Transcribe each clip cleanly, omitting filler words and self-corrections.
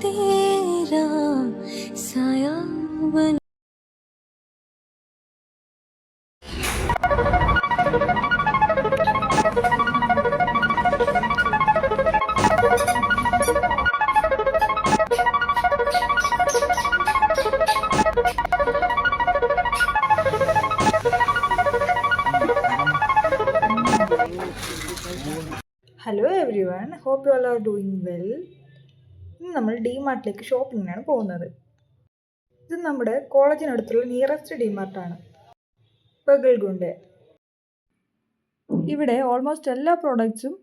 तेरा साया बन hello everyone, hope you all are doing well. ഇന്ന് നമ്മൾ ഡിമാർട്ടിലേക്ക് ഷോപ്പിങ്ങിനാണ് പോകുന്നത്. ഇത് നമ്മുടെ കോളേജിനടുത്തുള്ള നിയറസ്റ്റ് ഡിമാർട്ടാണ്, ബഗൽഗുണ്ട്. ഇവിടെ ഓൾമോസ്റ്റ് എല്ലാ പ്രോഡക്റ്റ്സും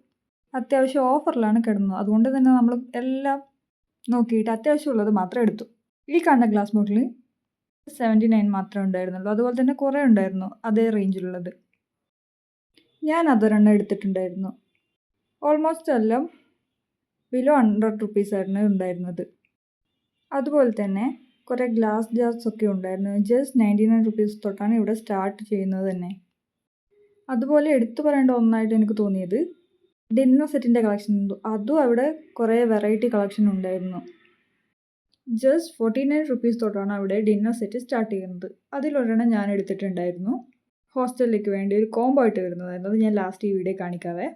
അത്യാവശ്യം ഓഫറിലാണ് കിടന്നത്. അതുകൊണ്ട് തന്നെ നമ്മൾ എല്ലാം നോക്കിയിട്ട് അത്യാവശ്യമുള്ളത് മാത്രം എടുത്തു. ഈ കാണുന്ന ഗ്ലാസ് ബോട്ടിൽ 79 മാത്രമേ ഉണ്ടായിരുന്നുള്ളൂ. അതുപോലെ തന്നെ കുറേ ഉണ്ടായിരുന്നു അതേ റേഞ്ചിലുള്ളത്. ഞാൻ അതൊരെണ്ണം എടുത്തിട്ടുണ്ടായിരുന്നു. ഓൾമോസ്റ്റ് എല്ലാം ബിലോ 100 റുപ്പീസായിരുന്നു ഉണ്ടായിരുന്നത്. അതുപോലെ തന്നെ കുറേ ഗ്ലാസ് ജാർസ് ഒക്കെ ഉണ്ടായിരുന്നു. ജസ്റ്റ് 99 റുപ്പീസ് തൊട്ടാണ് ഇവിടെ സ്റ്റാർട്ട് ചെയ്യുന്നത് തന്നെ. അതുപോലെ എടുത്തു പറയേണ്ട ഒന്നായിട്ട് എനിക്ക് തോന്നിയത് ഡിന്നർ സെറ്റിൻ്റെ കളക്ഷൻ. അതും അവിടെ കുറേ വെറൈറ്റി കളക്ഷൻ ഉണ്ടായിരുന്നു. ജസ്റ്റ് 49 റുപ്പീസ് തൊട്ടാണ് അവിടെ ഡിന്നർ സെറ്റ് സ്റ്റാർട്ട് ചെയ്യുന്നത്. അതിലൊരെണ്ണം ഞാൻ എടുത്തിട്ടുണ്ടായിരുന്നു. ഹോസ്റ്റലിലേക്ക് വേണ്ടി ഒരു കോംബോ ആയിട്ട് വരുന്നതായിരുന്നു. അത് ഞാൻ ലാസ്റ്റ് ഈ വീഡിയോ കാണിക്കാവേ.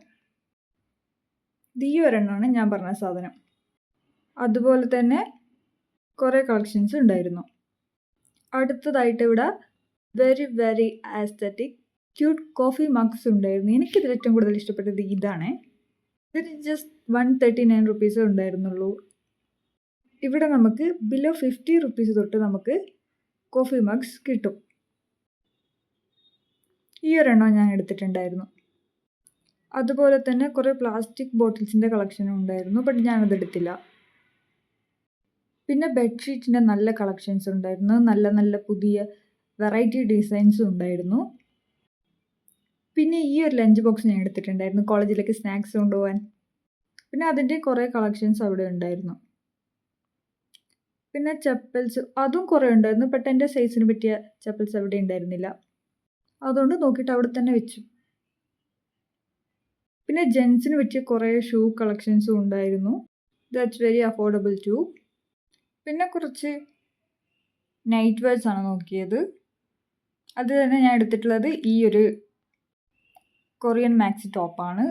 ഈ ഒരെണ്ണമാണ് ഞാൻ പറഞ്ഞ സാധനം. അതുപോലെ തന്നെ കുറേ കളക്ഷൻസ് ഉണ്ടായിരുന്നു. അടുത്തതായിട്ട് ഇവിടെ very aesthetic cute coffee mugs ഉണ്ടായിരുന്നു. എനിക്കിതിൽ ഏറ്റവും കൂടുതൽ ഇഷ്ടപ്പെട്ടത് ഇതാണ്. ഇതിന് ജസ്റ്റ് 139 റുപ്പീസേ ഉണ്ടായിരുന്നുള്ളൂ. ഇവിടെ നമുക്ക് ബിലോ 50 റുപ്പീസ് തൊട്ട് നമുക്ക് കോഫി മഗ്സ് കിട്ടും. ഈ ഒരെണ്ണം ഞാൻ എടുത്തിട്ടുണ്ടായിരുന്നു. അതുപോലെ തന്നെ കുറേ പ്ലാസ്റ്റിക് ബോട്ടിൽസിൻ്റെ കളക്ഷനും ഉണ്ടായിരുന്നു. ബട്ട് ഞാനത് എടുത്തില്ല. പിന്നെ ബെഡ്ഷീറ്റിൻ്റെ നല്ല കളക്ഷൻസ് ഉണ്ടായിരുന്നു. നല്ല പുതിയ വെറൈറ്റി ഡിസൈൻസും ഉണ്ടായിരുന്നു. പിന്നെ ഈ ഒരു ലഞ്ച് ബോക്സ് ഞാൻ എടുത്തിട്ടുണ്ടായിരുന്നു, കോളേജിലേക്ക് സ്നാക്സ് കൊണ്ടുപോകാൻ. പിന്നെ അതിൻ്റെ കുറേ കളക്ഷൻസ് അവിടെ ഉണ്ടായിരുന്നു. പിന്നെ ചെപ്പൽസ് അതും കുറേ ഉണ്ടായിരുന്നു. ബട്ട് എൻ്റെ സൈസിന് പറ്റിയ ചെപ്പൽസ് അവിടെ ഉണ്ടായിരുന്നില്ല. അതുകൊണ്ട് നോക്കിയിട്ട് അവിടെ തന്നെ വെച്ചു. പിന്നെ ജെൻസിന് പറ്റിയ കുറേ ഷൂ കളക്ഷൻസും ഉണ്ടായിരുന്നു. That's very affordable too. പിന്നെ കുറച്ച് നൈറ്റ് വെയർസ് ആണ് നോക്കിയത്. അത് തന്നെ ഞാൻ എടുത്തിട്ടുള്ളത് ഈ ഒരു കൊറിയൻ മാക്സി ടോപ്പാണ്.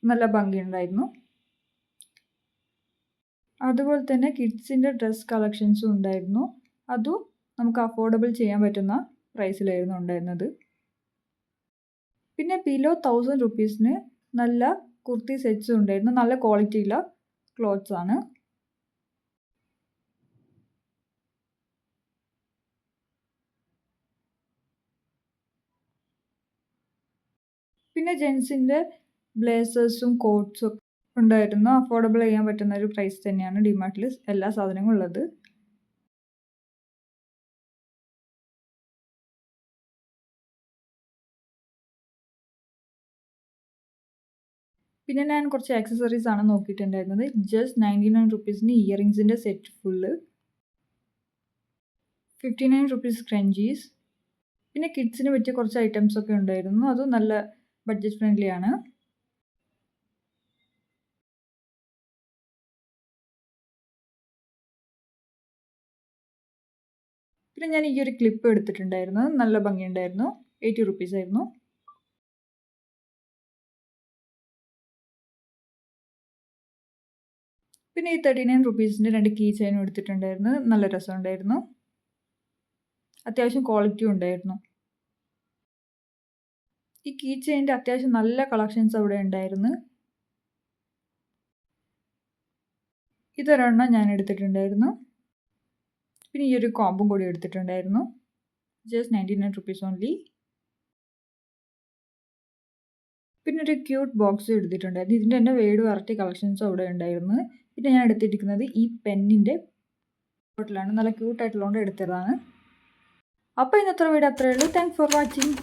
നല്ല ഭംഗിയുണ്ടായിരുന്നു. അതുപോലെ തന്നെ കിഡ്സിൻ്റെ ഡ്രസ് കളക്ഷൻസും ഉണ്ടായിരുന്നു. അതും നമുക്ക് അഫോർഡബിൾ ചെയ്യാൻ പറ്റുന്ന പ്രൈസിലായിരുന്നു ഉണ്ടായിരുന്നത്. പിന്നെ ബിലോ 1000 റുപ്പീസിന് നല്ല കുർത്തി സെറ്റ്സും ഉണ്ടായിരുന്നു. നല്ല ക്വാളിറ്റിയുള്ള ക്ലോത്ത്സ് ആണ്. പിന്നെ ജെൻസിൻ്റെ ബ്ലേസേഴ്സും കോട്ട്സും ഉണ്ടായിരുന്നു. അഫോർഡബിൾ ചെയ്യാൻ പറ്റുന്ന ഒരു പ്രൈസ് തന്നെയാണ് ഡിമാർട്ടിൽ എല്ലാ സാധനങ്ങളും ഉള്ളത്. പിന്നെ ഞാൻ കുറച്ച് ആക്സസറീസ് ആണ് നോക്കിയിട്ടുണ്ടായിരുന്നത്. ജസ്റ്റ് 99 റുപ്പീസിന് ഇയറിങ്സിൻ്റെ സെറ്റ് ഫുള്ള്, 59 റുപ്പീസ് സ്ക്രഞ്ചീസ്. പിന്നെ കിഡ്സിന് പറ്റിയ കുറച്ച് ഐറ്റംസ് ഒക്കെ ഉണ്ടായിരുന്നു. അതും നല്ല ബഡ്ജറ്റ് ഫ്രണ്ട്ലി ആണ്. പിന്നെ ഞാൻ ഈ ഒരു ക്ലിപ്പ് എടുത്തിട്ടുണ്ടായിരുന്നു. നല്ല ഭംഗിയുണ്ടായിരുന്നു. 80 റുപ്പീസ് ആയിരുന്നു. പിന്നെ ഈ 39 റുപ്പീസിൻ്റെ 2 കീ ചെയിനും എടുത്തിട്ടുണ്ടായിരുന്നു. നല്ല രസമുണ്ടായിരുന്നു. അത്യാവശ്യം ക്വാളിറ്റിയും ഉണ്ടായിരുന്നു. ഈ കീ ചെയിൻ്റെ അത്യാവശ്യം നല്ല കളക്ഷൻസ് അവിടെ ഉണ്ടായിരുന്നു. ഇതൊരെണ്ണം ഞാൻ എടുത്തിട്ടുണ്ടായിരുന്നു. പിന്നെ ഈ ഒരു കോമ്പും കൂടി എടുത്തിട്ടുണ്ടായിരുന്നു. Just 99 rupees only. പിന്നെ ഒരു ക്യൂട്ട് ബോക്സ് എടുത്തിട്ടുണ്ടായിരുന്നു. ഇതിൻ്റെ തന്നെ വേഡ് വെറൈറ്റി കളക്ഷൻസും അവിടെ ഉണ്ടായിരുന്നു. പിന്നെ ഞാൻ എടുത്തിരിക്കുന്നത് ഈ പെന്നിൻ്റെ ബോട്ടിലാണ്. നല്ല ക്യൂട്ടായിട്ടുള്ളതുകൊണ്ട് എടുത്തതാണ്. അപ്പോൾ ഇന്നത്തെ വീഡിയോ അത്രയേ ഉള്ളൂ. Thanks for watching.